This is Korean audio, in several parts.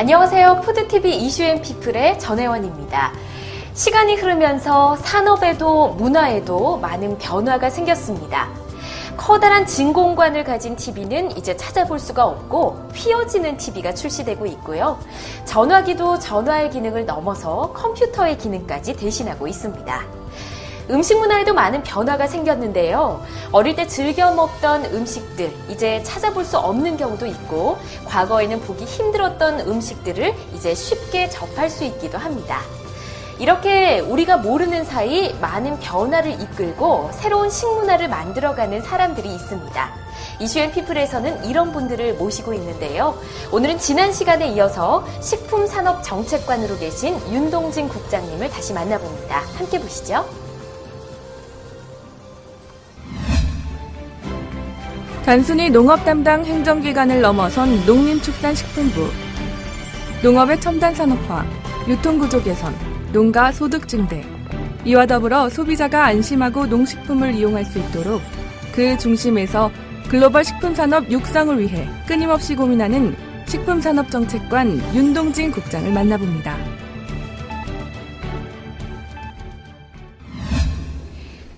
안녕하세요. 푸드TV 이슈앤피플의 전혜원입니다. 시간이 흐르면서 산업에도 문화에도 많은 변화가 생겼습니다. 커다란 진공관을 가진 TV는 이제 찾아볼 수가 없고 휘어지는 TV가 출시되고 있고요. 전화기도 전화의 기능을 넘어서 컴퓨터의 기능까지 대신하고 있습니다. 음식 문화에도 많은 변화가 생겼는데요. 어릴 때 즐겨 먹던 음식들, 이제 찾아볼 수 없는 경우도 있고, 과거에는 보기 힘들었던 음식들을 이제 쉽게 접할 수 있기도 합니다. 이렇게 우리가 모르는 사이 많은 변화를 이끌고 새로운 식문화를 만들어가는 사람들이 있습니다. 이슈앤피플에서는 이런 분들을 모시고 있는데요. 오늘은 지난 시간에 이어서 식품산업정책관으로 계신 윤동진 국장님을 다시 만나봅니다. 함께 보시죠. 단순히 농업 담당 행정기관을 넘어선 농림축산식품부. 농업의 첨단 산업화, 유통구조 개선, 농가 소득 증대. 이와 더불어 소비자가 안심하고 농식품을 이용할 수 있도록 그 중심에서 글로벌 식품산업 육성을 위해 끊임없이 고민하는 식품산업정책관 윤동진 국장을 만나봅니다.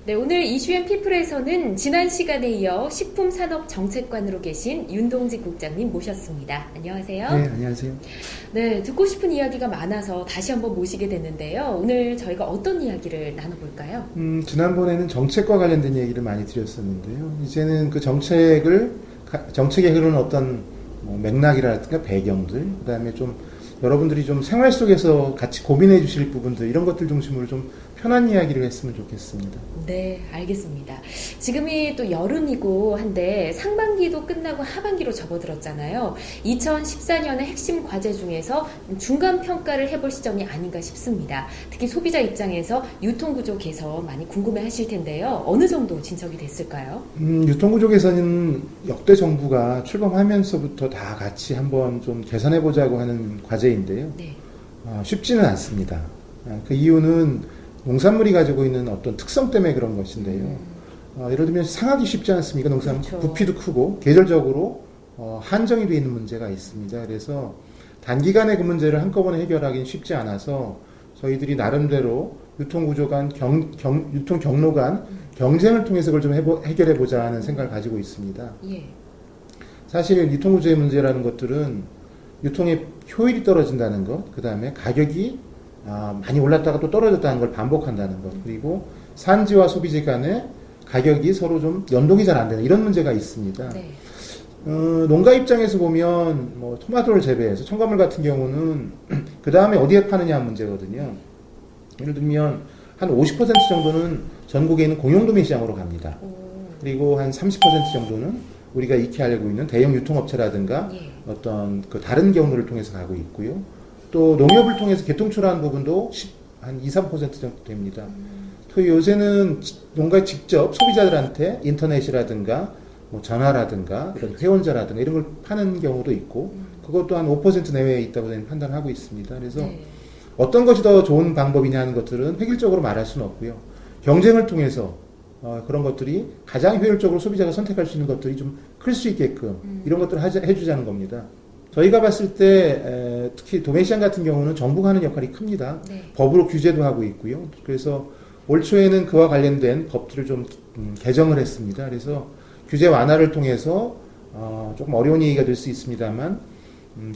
네, 오늘 이슈앤피플에서는 지난 시간에 이어 식품산업정책관으로 계신 윤동진 국장님 모셨습니다. 안녕하세요. 네, 안녕하세요. 네, 듣고 싶은 이야기가 많아서 다시 한번 모시게 됐는데요. 오늘 저희가 어떤 이야기를 나눠볼까요? 지난번에는 정책과 관련된 얘기를 많이 드렸었는데요. 이제는 그 정책에 흐르는 어떤 맥락이라든가 배경들, 그 다음에 좀 여러분들이 좀 생활 속에서 같이 고민해 주실 부분들, 이런 것들 중심으로 좀 편한 이야기를 했으면 좋겠습니다. 네, 알겠습니다. 지금이 또 여름이고 한데 상반기도 끝나고 하반기로 접어들었잖아요. 2014년의 핵심 과제 중에서 중간 평가를 해볼 시점이 아닌가 싶습니다. 특히 소비자 입장에서 유통구조 개선 많이 궁금해 하실 텐데요. 어느 정도 진척이 됐을까요? 유통구조 개선은 역대 정부가 출범하면서부터 다 같이 한번 좀 개선해 보자고 하는 과제인데요. 네. 쉽지는 않습니다. 그 이유는 농산물이 가지고 있는 어떤 특성 때문에 그런 것인데요. 예를 들면 상하기 쉽지 않습니까? 농산물 그렇죠. 부피도 크고 계절적으로 한정이 되어 있는 문제가 있습니다. 그래서 단기간에 그 문제를 한꺼번에 해결하기는 쉽지 않아서 저희들이 나름대로 유통구조 간 유통 경로 간 경쟁을 통해서 그걸 좀 해결해 보자 하는 생각을 가지고 있습니다. 예. 사실 유통구조의 문제라는 것들은 유통의 효율이 떨어진다는 것, 그 다음에 가격이 많이 올랐다가 또 떨어졌다는 걸 반복한다는 것, 그리고 산지와 소비지 간의 가격이 서로 좀 연동이 잘 안 되는 이런 문제가 있습니다. 네. 농가 입장에서 보면 토마토를 재배해서 첨가물 같은 경우는 그 다음에 어디에 파느냐 하는 문제거든요. 예를 들면 한 50% 정도는 전국에 있는 공용도매 시장으로 갑니다. 그리고 한 30% 정도는 우리가 익히 알고 있는 대형 유통업체라든가 예. 어떤 그 다른 경로를 통해서 가고 있고요. 또 농협을 통해서 개통출하는 부분도 한 2, 3% 정도 됩니다. 또 요새는 농가에 직접 소비자들한테 인터넷이라든가 전화라든가 이런 회원자라든가 이런 걸 파는 경우도 있고 그것도 한 5% 내외에 있다고 저는 판단하고 있습니다. 그래서 네. 어떤 것이 더 좋은 방법이냐 하는 것들은 획일적으로 말할 수는 없고요. 경쟁을 통해서 그런 것들이 가장 효율적으로 소비자가 선택할 수 있는 것들이 좀 클 수 있게끔 이런 것들을 해주자는 겁니다. 저희가 봤을 때 특히 도매시장 같은 경우는 정부가 하는 역할이 큽니다. 네. 법으로 규제도 하고 있고요. 그래서 올 초에는 그와 관련된 법들을 좀 개정을 했습니다. 그래서 규제 완화를 통해서 조금 어려운 얘기가 될 수 있습니다만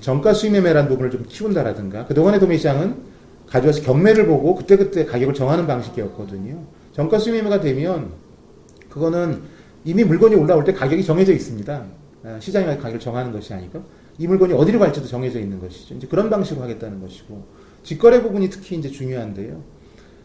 정가 수입 매매라는 부분을 좀 키운다라든가 그동안의 도매시장은 가져와서 경매를 보고 그때그때 가격을 정하는 방식이었거든요. 정가 수입 매매가 되면 그거는 이미 물건이 올라올 때 가격이 정해져 있습니다. 시장에 가격을 정하는 것이 아니고 이 물건이 어디로 갈지도 정해져 있는 것이죠. 이제 그런 방식으로 하겠다는 것이고 직거래 부분이 특히 이제 중요한데요.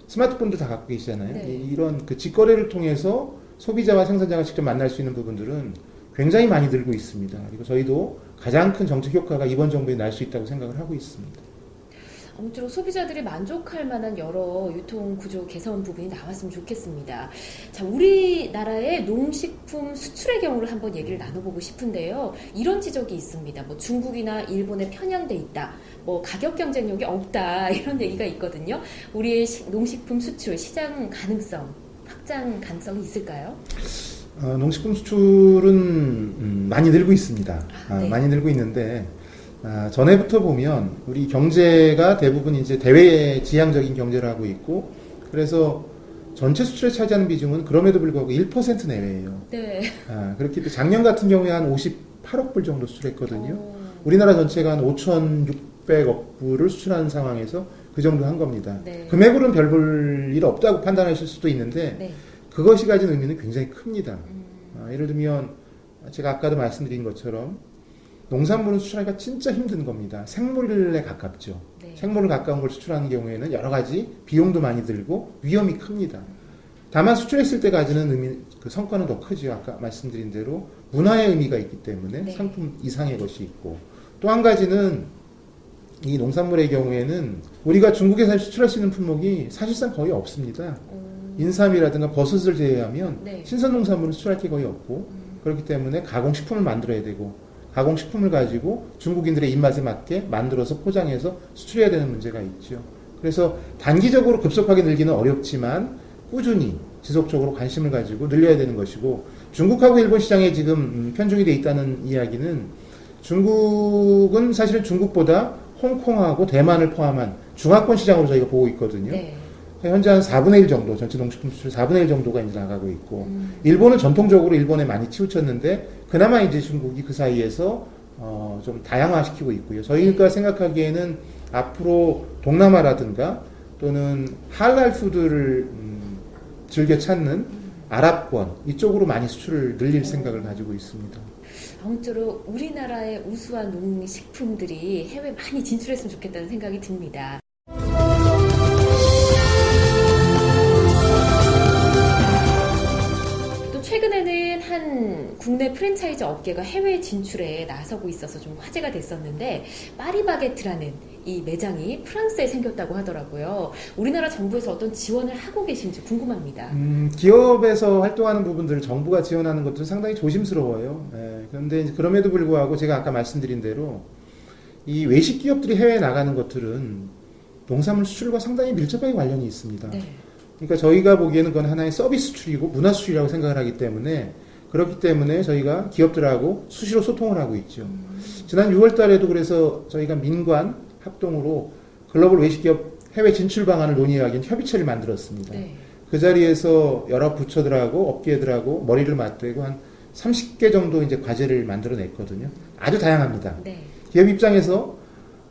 스마트폰도 다 갖고 계시잖아요. 네. 이런 그 직거래를 통해서 소비자와 생산자가 직접 만날 수 있는 부분들은 굉장히 많이 늘고 있습니다. 그리고 저희도 가장 큰 정책 효과가 이번 정부에 날 수 있다고 생각을 하고 있습니다. 아무쪼록 소비자들이 만족할 만한 여러 유통 구조 개선 부분이 나왔으면 좋겠습니다. 자, 우리나라의 농식품 수출의 경우를 한번 얘기를 나눠보고 싶은데요. 이런 지적이 있습니다. 중국이나 일본에 편향돼 있다. 가격 경쟁력이 없다. 이런 얘기가 있거든요. 우리의 농식품 수출 시장 가능성, 확장 가능성이 있을까요? 농식품 수출은 많이 늘고 있습니다. 네. 많이 늘고 있는데 전에부터 보면 우리 경제가 대부분 이제 대외 지향적인 경제를 하고 있고 그래서 전체 수출에 차지하는 비중은 그럼에도 불구하고 1% 내외예요. 네. 그렇기 때문에 작년 같은 경우에 한 58억 불 정도 수출했거든요. 우리나라 전체가 한 5,600억 불을 수출하는 상황에서 그 정도 한 겁니다. 네. 금액으로는 별 볼 일 없다고 판단하실 수도 있는데 네. 그것이 가진 의미는 굉장히 큽니다. 예를 들면 제가 아까도 말씀드린 것처럼 농산물은 수출하기가 진짜 힘든 겁니다. 생물에 가깝죠. 네. 생물을 가까운 걸 수출하는 경우에는 여러 가지 비용도 많이 들고 위험이 큽니다. 다만 수출했을 때 가지는 의미, 그 성과는 더 크죠. 아까 말씀드린 대로 문화의 의미가 있기 때문에 네. 상품 이상의 것이 있고 또 한 가지는 이 농산물의 경우에는 우리가 중국에서 수출할 수 있는 품목이 사실상 거의 없습니다. 인삼이라든가 버섯을 제외하면 네. 신선 농산물은 수출할 게 거의 없고 그렇기 때문에 가공식품을 만들어야 되고 가공식품을 가지고 중국인들의 입맛에 맞게 만들어서 포장해서 수출해야 되는 문제가 있죠. 그래서 단기적으로 급속하게 늘기는 어렵지만 꾸준히 지속적으로 관심을 가지고 늘려야 되는 것이고 중국하고 일본 시장에 지금 편중이 돼 있다는 이야기는 중국은 사실은 중국보다 홍콩하고 대만을 포함한 중화권 시장으로 저희가 보고 있거든요. 네. 현재 한 4분의 1 정도, 전체 농식품 수출 4분의 1 정도가 이제 나가고 있고, 일본은 전통적으로 일본에 많이 치우쳤는데, 그나마 이제 중국이 그 사이에서, 좀 다양화시키고 있고요. 저희가 생각하기에는 앞으로 동남아라든가 또는 할랄 푸드를 즐겨 찾는 아랍권, 이쪽으로 많이 수출을 늘릴 생각을 가지고 있습니다. 아무쪼록 우리나라의 우수한 농식품들이 해외에 많이 진출했으면 좋겠다는 생각이 듭니다. 또 최근에는 한 국내 프랜차이즈 업계가 해외 진출에 나서고 있어서 좀 화제가 됐었는데 파리바게트라는 이 매장이 프랑스에 생겼다고 하더라고요. 우리나라 정부에서 어떤 지원을 하고 계신지 궁금합니다. 기업에서 활동하는 부분들을 정부가 지원하는 것들은 상당히 조심스러워요. 그런데 그럼에도 불구하고 제가 아까 말씀드린 대로 이 외식 기업들이 해외에 나가는 것들은 농산물 수출과 상당히 밀접하게 관련이 있습니다. 네. 그러니까 저희가 보기에는 그건 하나의 서비스 수출이고 문화 수출이라고 생각을 하기 때문에 그렇기 때문에 저희가 기업들하고 수시로 소통을 하고 있죠. 지난 6월 달에도 그래서 저희가 민관 합동으로 글로벌 외식기업 해외 진출 방안을 논의하기 위한 협의체를 만들었습니다. 네. 그 자리에서 여러 부처들하고 업계들하고 머리를 맞대고 한 30개 정도 이제 과제를 만들어냈거든요. 아주 다양합니다. 네. 기업 입장에서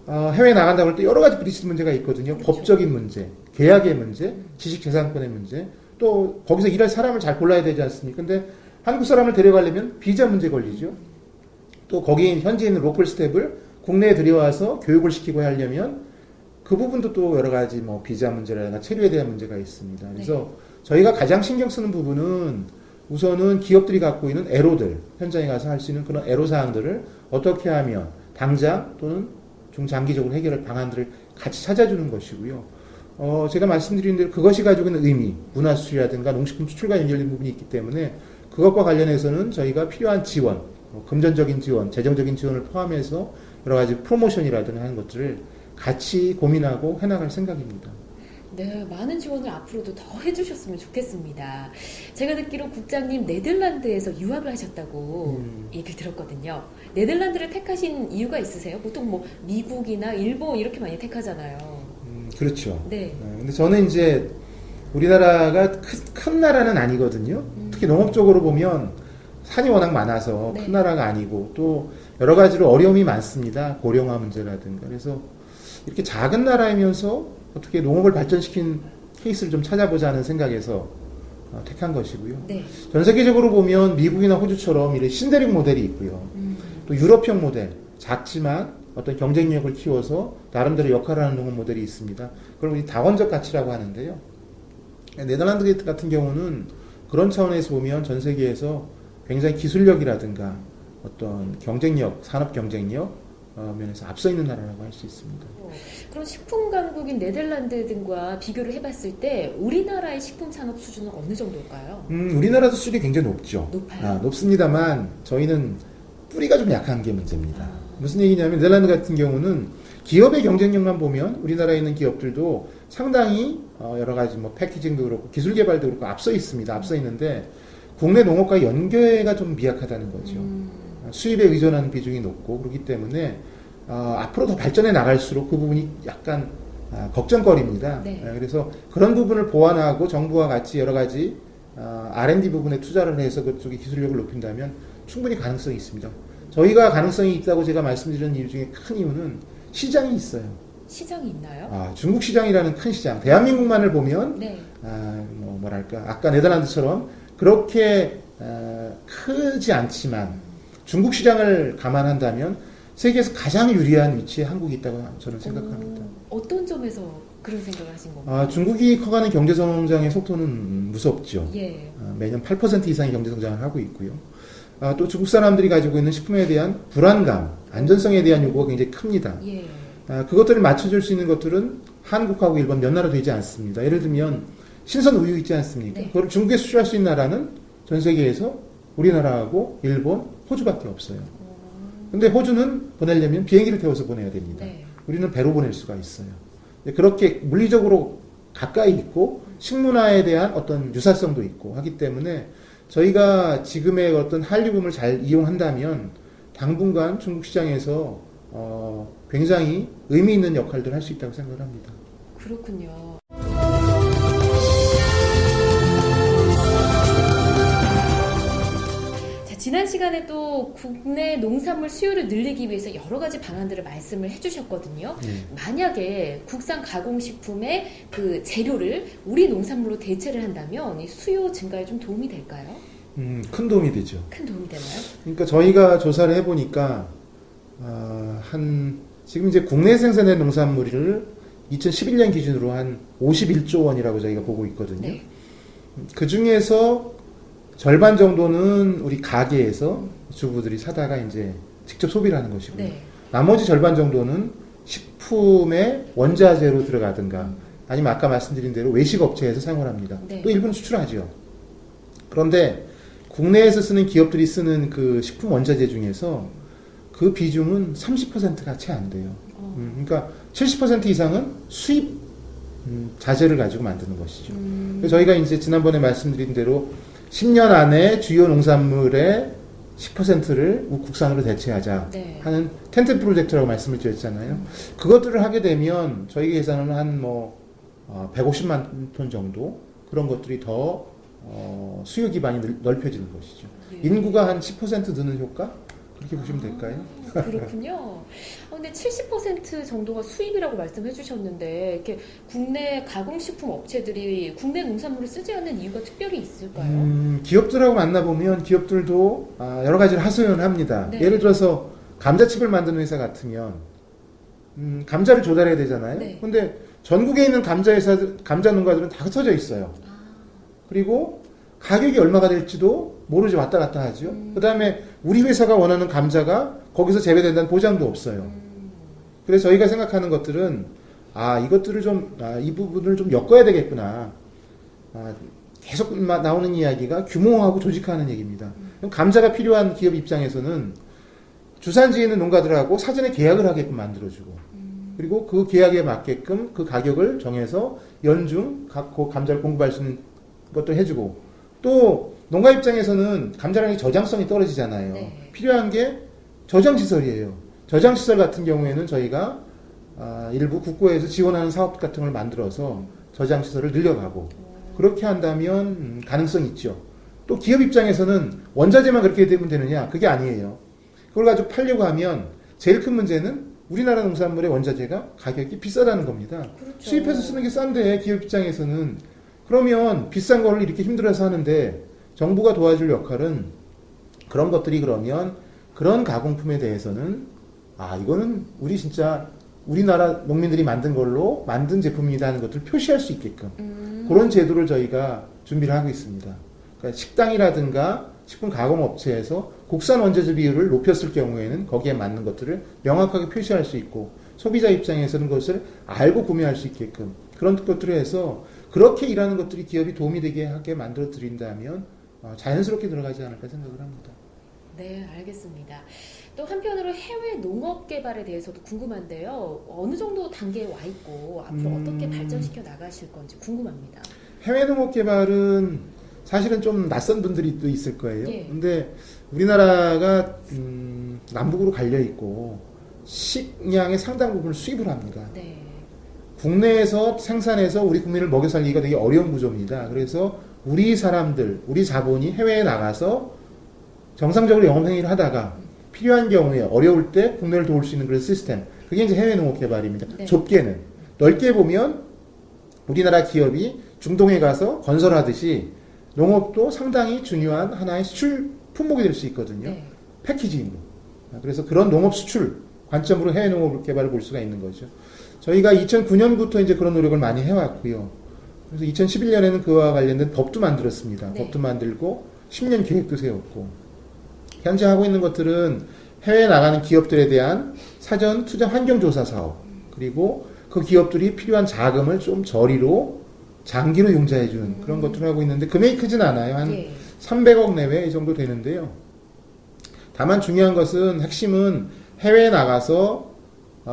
해외에 나간다고 할 때 여러 가지 부딪히는 문제가 있거든요. 그렇죠. 법적인 문제, 계약의 문제, 지식재산권의 문제, 또 거기서 일할 사람을 잘 골라야 되지 않습니까? 근데 한국 사람을 데려가려면 비자 문제 걸리죠. 또 거기 현지에 있는 로컬 스텝을 국내에 들여와서 교육을 시키고 하려면 그 부분도 또 여러 가지 뭐 비자 문제라든가 체류에 대한 문제가 있습니다. 그래서 네. 저희가 가장 신경 쓰는 부분은 우선은 기업들이 갖고 있는 애로들, 현장에 가서 할 수 있는 그런 애로사항들을 어떻게 하면 당장 또는 중장기적으로 해결할 방안들을 같이 찾아주는 것이고요. 제가 말씀드린 대로 그것이 가지고 있는 의미, 문화 수출이라든가 농식품 수출과 연결된 부분이 있기 때문에 그것과 관련해서는 저희가 필요한 지원, 금전적인 지원, 재정적인 지원을 포함해서 여러 가지 프로모션이라든가 하는 것들을 같이 고민하고 해나갈 생각입니다. 네, 많은 지원을 앞으로도 더 해주셨으면 좋겠습니다. 제가 듣기로 국장님 네덜란드에서 유학을 하셨다고 얘기를 들었거든요. 네덜란드를 택하신 이유가 있으세요? 보통 뭐 미국이나 일본 이렇게 많이 택하잖아요. 그렇죠. 네. 근데 저는 이제 우리나라가 큰 나라는 아니거든요. 특히 농업적으로 보면 산이 워낙 많아서 네. 큰 나라가 아니고 또 여러 가지로 어려움이 많습니다. 고령화 문제라든가. 그래서 이렇게 작은 나라이면서 어떻게 농업을 발전시킨 케이스를 좀 찾아보자는 생각에서 택한 것이고요. 네. 전 세계적으로 보면 미국이나 호주처럼 이런 신대륙 모델이 있고요. 또 유럽형 모델, 작지만 어떤 경쟁력을 키워서 나름대로 역할을 하는 농업 모델이 있습니다. 그럼 이 다원적 가치라고 하는데요. 네덜란드 같은 경우는 그런 차원에서 보면 전 세계에서 굉장히 기술력이라든가 어떤 경쟁력, 산업 경쟁력 면에서 앞서 있는 나라라고 할 수 있습니다. 그럼 식품 강국인 네덜란드 등과 비교를 해봤을 때 우리나라의 식품 산업 수준은 어느 정도일까요? 우리나라도 수준이 굉장히 높죠. 높아요? 높습니다만 저희는 뿌리가 좀 약한 게 문제입니다. 무슨 얘기냐면 네덜란드 같은 경우는 기업의 경쟁력만 보면 우리나라에 있는 기업들도 상당히 여러 가지 뭐 패키징도 그렇고 기술 개발도 그렇고 앞서 있습니다. 앞서 있는데 국내 농업과 연계가 좀 미약하다는 거죠. 수입에 의존하는 비중이 높고 그렇기 때문에 앞으로 더 발전해 나갈수록 그 부분이 약간 걱정거리입니다. 네. 그래서 그런 부분을 보완하고 정부와 같이 여러 가지 R&D 부분에 투자를 해서 그쪽의 기술력을 높인다면 충분히 가능성이 있습니다. 저희가 가능성이 있다고 제가 말씀드리는 이유 중에 큰 이유는 시장이 있어요. 시장이 있나요? 중국 시장이라는 큰 시장, 대한민국만을 보면 네. 뭐랄까 아까 네덜란드처럼 그렇게 크지 않지만 중국 시장을 감안한다면 세계에서 가장 유리한 위치에 한국이 있다고 저는 생각합니다. 어떤 점에서 그런 생각을 하신 건가요? 중국이 커가는 경제 성장의 속도는 무섭죠. 예. 매년 8% 이상의 경제 성장을 하고 있고요. 또 중국 사람들이 가지고 있는 식품에 대한 불안감, 안전성에 대한 요구가 굉장히 큽니다. 예. 그것들을 맞춰줄 수 있는 것들은 한국하고 일본 몇 나라 되지 않습니다. 예를 들면 신선 우유 있지 않습니까? 네. 그걸 중국에 수출할 수 있는 나라는 전 세계에서 우리나라하고 일본, 호주밖에 없어요. 근데 호주는 보내려면 비행기를 태워서 보내야 됩니다. 네. 우리는 배로 보낼 수가 있어요. 그렇게 물리적으로 가까이 있고 식문화에 대한 어떤 유사성도 있고 하기 때문에 저희가 지금의 어떤 한류붐을 잘 이용한다면 당분간 중국 시장에서 굉장히 의미 있는 역할들을 할 수 있다고 생각을 합니다. 그렇군요. 지난 시간에 또 국내 농산물 수요를 늘리기 위해서 여러 가지 방안들을 말씀을 해주셨거든요. 만약에 국산 가공식품의 그 재료를 우리 농산물로 대체를 한다면 이 수요 증가에 좀 도움이 될까요? 큰 도움이 되죠. 큰 도움이 되나요? 그러니까 저희가 조사를 해보니까 지금 이제 국내 생산된 농산물을 2011년 기준으로 한 51조 원이라고 저희가 보고 있거든요. 네. 그 중에서 절반 정도는 우리 가게에서 주부들이 사다가 이제 직접 소비를 하는 것이고요. 네. 나머지 절반 정도는 식품의 원자재로 들어가든가 아니면 아까 말씀드린 대로 외식 업체에서 사용을 합니다. 네. 또 일부는 수출하죠. 그런데 국내에서 쓰는 기업들이 쓰는 그 식품 원자재 중에서 그 비중은 30%가 채 안 돼요. 그러니까 70% 이상은 수입 자재를 가지고 만드는 것이죠. 그래서 저희가 이제 지난번에 말씀드린 대로 10년 안에 주요 농산물의 10%를 국산으로 대체하자 네. 하는 텐트 프로젝트라고 말씀을 드렸잖아요. 그것들을 하게 되면 저희 계산은 한 150만 톤 정도 그런 것들이 더 수요 기반이 넓혀지는 것이죠. 예. 인구가 한 10% 느는 효과? 그렇게 보시면 될까요? 그렇군요. 근데 70% 정도가 수입이라고 말씀해 주셨는데 이렇게 국내 가공식품 업체들이 국내 농산물을 쓰지 않는 이유가 특별히 있을까요? 기업들하고 만나보면 기업들도 여러 가지를 하소연을 합니다. 네. 예를 들어서 감자칩을 만드는 회사 같으면 감자를 조달해야 되잖아요. 네. 근데 전국에 있는 감자 농가들은 다 흩어져 있어요. 그리고 가격이 얼마가 될지도 모르지 왔다 갔다 하죠. 그 다음에 우리 회사가 원하는 감자가 거기서 재배된다는 보장도 없어요. 그래서 저희가 생각하는 것들은 이것들을 이 부분을 좀 엮어야 되겠구나. 계속 나오는 이야기가 규모하고 조직화하는 얘기입니다. 그럼 감자가 필요한 기업 입장에서는 주산지에 있는 농가들하고 사전에 계약을 하게끔 만들어주고 그리고 그 계약에 맞게끔 그 가격을 정해서 연중 그 감자를 공급할 수 있는 것도 해주고 또 농가 입장에서는 감자라는 게 저장성이 떨어지잖아요. 네. 필요한 게 저장시설이에요. 저장시설 같은 경우에는 저희가 일부 국고에서 지원하는 사업 같은 걸 만들어서 저장시설을 늘려가고 그렇게 한다면 가능성이 있죠. 또 기업 입장에서는 원자재만 그렇게 되면 되느냐? 그게 아니에요. 그걸 가지고 팔려고 하면 제일 큰 문제는 우리나라 농산물의 원자재가 가격이 비싸다는 겁니다. 그렇죠. 수입해서 쓰는 게 싼데 기업 입장에서는 그러면 비싼 걸 이렇게 힘들어서 하는데 정부가 도와줄 역할은 그런 것들이 그러면 그런 가공품에 대해서는 이거는 진짜 우리나라 농민들이 만든 걸로 만든 제품이다 하는 것들을 표시할 수 있게끔 그런 제도를 저희가 준비를 하고 있습니다. 그러니까 식당이라든가 식품 가공업체에서 국산 원자재 비율을 높였을 경우에는 거기에 맞는 것들을 명확하게 표시할 수 있고 소비자 입장에서는 그것을 알고 구매할 수 있게끔 그런 것들을 해서 그렇게 일하는 것들이 기업이 도움이 되게 하게 만들어 드린다면 자연스럽게 들어가지 않을까 생각을 합니다. 네, 알겠습니다. 또 한편으로 해외 농업 개발에 대해서도 궁금한데요. 어느 정도 단계에 와 있고 앞으로 어떻게 발전시켜 나가실 건지 궁금합니다. 해외 농업 개발은 사실은 좀 낯선 분들이 또 있을 거예요. 예. 근데 우리나라가 남북으로 갈려 있고 식량의 상당 부분을 수입을 합니다. 네. 국내에서 생산해서 우리 국민을 먹여 살리기가 되게 어려운 구조입니다. 그래서 우리 사람들, 우리 자본이 해외에 나가서 정상적으로 영업행위를 하다가 필요한 경우에 어려울 때 국내를 도울 수 있는 그런 시스템. 그게 이제 해외 농업 개발입니다. 네. 좁게는. 넓게 보면 우리나라 기업이 중동에 가서 건설하듯이 농업도 상당히 중요한 하나의 수출 품목이 될 수 있거든요. 네. 패키징으로. 그래서 그런 농업 수출 관점으로 해외 농업 개발을 볼 수가 있는 거죠. 저희가 2009년부터 이제 그런 노력을 많이 해왔고요. 그래서 2011년에는 그와 관련된 법도 만들었습니다. 네. 법도 만들고 10년 계획도 세웠고 현재 하고 있는 것들은 해외에 나가는 기업들에 대한 사전 투자 환경 조사 사업 그리고 그 기업들이 필요한 자금을 좀 저리로 장기로 융자해 주는 그런 것들을 하고 있는데 금액이 크진 않아요. 한 예. 300억 내외 이 정도 되는데요. 다만 중요한 것은 핵심은 해외에 나가서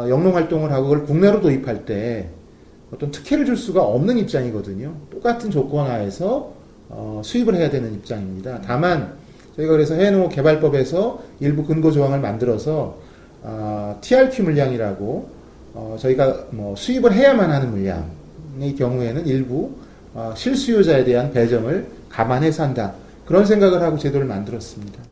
영농 활동을 하고 그걸 국내로 도입할 때 어떤 특혜를 줄 수가 없는 입장이거든요. 똑같은 조건 하에서 수입을 해야 되는 입장입니다. 다만 저희가 그래서 해외농업 개발법에서 일부 근거 조항을 만들어서 TRQ 물량이라고 저희가 뭐 수입을 해야만 하는 물량의 경우에는 일부 실수요자에 대한 배정을 감안해서 한다. 그런 생각을 하고 제도를 만들었습니다.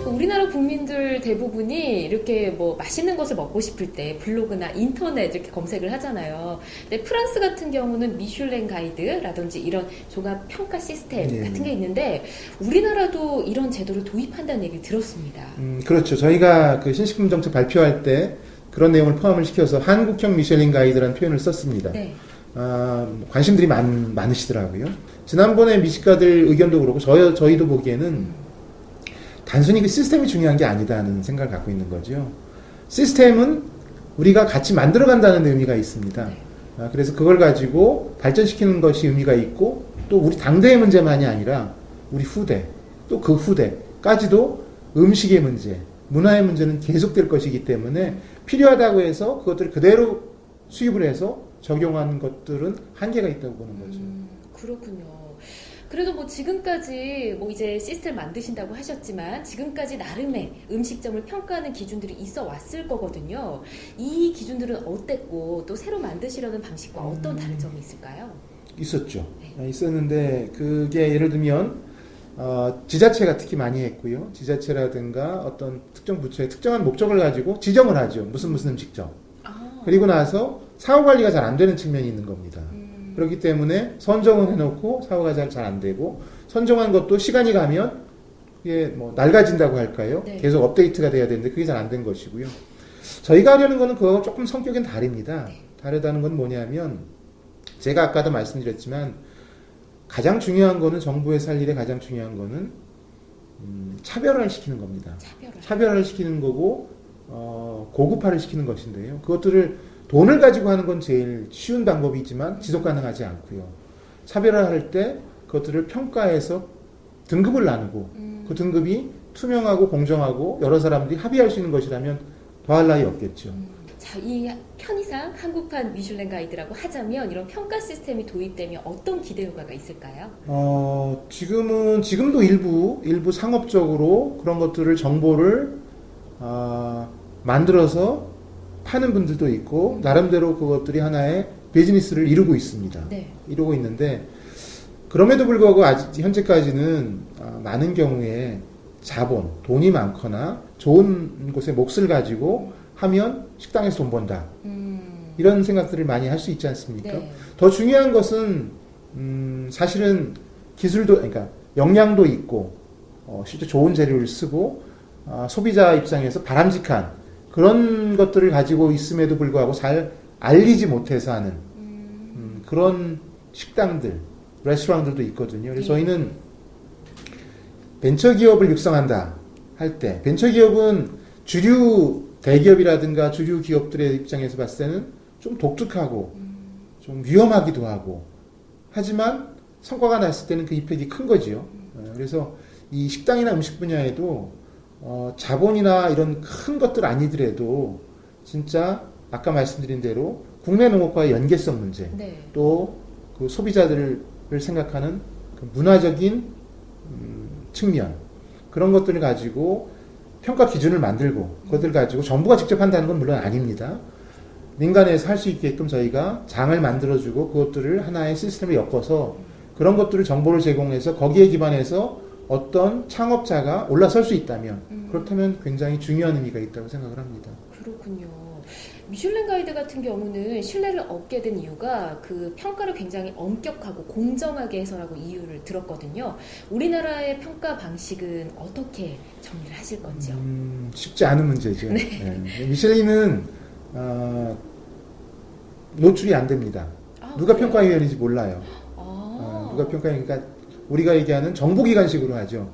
우리나라 국민들 대부분이 이렇게 뭐 맛있는 것을 먹고 싶을 때 블로그나 인터넷 이렇게 검색을 하잖아요. 근데 프랑스 같은 경우는 미슐랭 가이드라든지 이런 종합 평가 시스템 네. 같은 게 있는데 우리나라도 이런 제도를 도입한다는 얘기를 들었습니다. 그렇죠. 저희가 그 신식품 정책 발표할 때 그런 내용을 포함을 시켜서 한국형 미슐랭 가이드라는 표현을 썼습니다. 네. 관심들이 많으시더라고요. 지난번에 미식가들 의견도 그렇고 저희도 보기에는 단순히 그 시스템이 중요한 게 아니다는 생각을 갖고 있는 거죠. 시스템은 우리가 같이 만들어간다는 의미가 있습니다. 네. 그래서 그걸 가지고 발전시키는 것이 의미가 있고 또 우리 당대의 문제만이 아니라 우리 후대 또 그 후대까지도 음식의 문제, 문화의 문제는 계속될 것이기 때문에 필요하다고 해서 그것들을 그대로 수입을 해서 적용하는 것들은 한계가 있다고 보는 거죠. 그렇군요. 그래도 뭐 지금까지 뭐 이제 시스템 만드신다고 하셨지만 지금까지 나름의 음식점을 평가하는 기준들이 있어 왔을 거거든요. 이 기준들은 어땠고 또 새로 만드시려는 방식과 어떤 다른 점이 있을까요? 있었죠. 네. 있었는데 그게 예를 들면 지자체가 특히 많이 했고요. 지자체라든가 어떤 특정 부처의 특정한 목적을 가지고 지정을 하죠. 무슨 음식점. 그리고 나서 사후 관리가 잘 안 되는 측면이 있는 겁니다. 그렇기 때문에 선정은 해놓고 사후가 잘 안 되고 선정한 것도 시간이 가면 이게 뭐 낡아진다고 할까요? 네. 계속 업데이트가 돼야 되는데 그게 잘 안 된 것이고요. 저희가 하려는 거는 그거하고 조금 성격은 다릅니다. 네. 다르다는 건 뭐냐면 제가 아까도 말씀드렸지만 가장 중요한 거는 정부에 살 일에 가장 중요한 거는 차별화를 시키는 겁니다. 차별화를 시키는 거고 고급화를 시키는 것인데요. 그것들을 돈을 가지고 하는 건 제일 쉬운 방법이지만 지속 가능하지 않고요. 차별화할 때 그것들을 평가해서 등급을 나누고 그 등급이 투명하고 공정하고 여러 사람들이 합의할 수 있는 것이라면 더할 나위 없겠죠. 자, 이 편의상 한국판 미슐랭 가이드라고 하자면 이런 평가 시스템이 도입되면 어떤 기대 효과가 있을까요? 지금도 일부 상업적으로 그런 것들을 정보를 만들어서 파는 분들도 있고 나름대로 그것들이 하나의 비즈니스를 이루고 있습니다. 네. 이루고 있는데 그럼에도 불구하고 아직 현재까지는 많은 경우에 자본, 돈이 많거나 좋은 곳에 몫을 가지고 하면 식당에서 돈 번다. 이런 생각들을 많이 할 수 있지 않습니까? 네. 더 중요한 것은 사실은 기술도 그러니까 역량도 있고 실제 좋은 재료를 쓰고 소비자 입장에서 바람직한 그런 것들을 가지고 있음에도 불구하고 잘 알리지 못해서 하는 그런 식당들, 레스토랑들도 있거든요. 그래서 저희는 벤처기업을 육성한다 할 때 벤처기업은 주류 대기업이라든가 주류 기업들의 입장에서 봤을 때는 좀 독특하고 좀 위험하기도 하고 하지만 성과가 났을 때는 그 이펙이 큰 거지요. 그래서 이 식당이나 음식 분야에도 자본이나 이런 큰 것들 아니더라도 진짜 아까 말씀드린 대로 국내 농업과의 연계성 문제 또 그 소비자들을 생각하는 그 문화적인 측면 그런 것들을 가지고 평가 기준을 만들고 그것들을 가지고 정부가 직접 한다는 건 물론 아닙니다. 민간에서 할 수 있게끔 저희가 장을 만들어주고 그것들을 하나의 시스템에 엮어서 그런 것들을 정보를 제공해서 거기에 기반해서 어떤 창업자가 올라설 수 있다면 그렇다면 굉장히 중요한 의미가 있다고 생각을 합니다. 그렇군요. 미슐랭 가이드 같은 경우는 신뢰를 얻게 된 이유가 그 평가를 굉장히 엄격하고 공정하게 해서라고 이유를 들었거든요. 우리나라의 평가 방식은 어떻게 정리를 하실 건지요? 쉽지 않은 문제죠. 네. 미슐린은 노출이 안 됩니다. 누가 그래요? 평가위원인지 몰라요. 누가 평가위원이니까 우리가 얘기하는 정보기관식으로 하죠.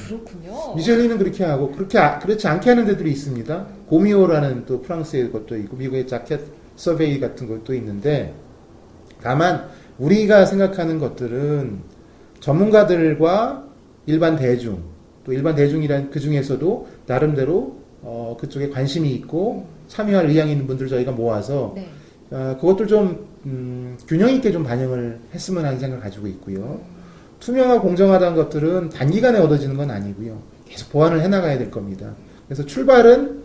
그렇군요. 미슐린은 그렇게 하고 그렇지 않게 하는 데들이 있습니다. 고미오라는 또 프랑스의 것도 있고 미국의 자켓 서베이 같은 것도 있는데 다만 우리가 생각하는 것들은 전문가들과 일반 대중 또 일반 대중이란 그 중에서도 나름대로 그쪽에 관심이 있고 참여할 의향이 있는 분들 저희가 모아서 네. 그것들 좀 균형 있게 좀 반영을 했으면 하는 생각을 가지고 있고요. 투명하고 공정하다는 것들은 단기간에 얻어지는 건 아니고요. 계속 보완을 해나가야 될 겁니다. 그래서 출발은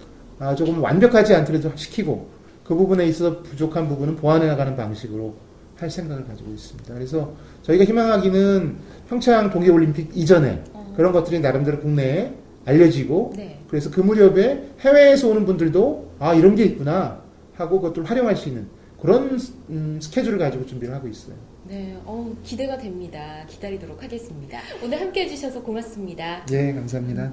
조금 완벽하지 않더라도 시키고 그 부분에 있어서 부족한 부분은 보완해 나가는 방식으로 할 생각을 가지고 있습니다. 그래서 저희가 희망하기는 평창 동계올림픽 이전에 그런 것들이 나름대로 국내에 알려지고 네. 그래서 그 무렵에 해외에서 오는 분들도 이런 게 있구나 하고 그것들을 활용할 수 있는 그런 스케줄을 가지고 준비를 하고 있어요. 네, 기대가 됩니다. 기다리도록 하겠습니다. 오늘 함께 해주셔서 고맙습니다. 예, 감사합니다.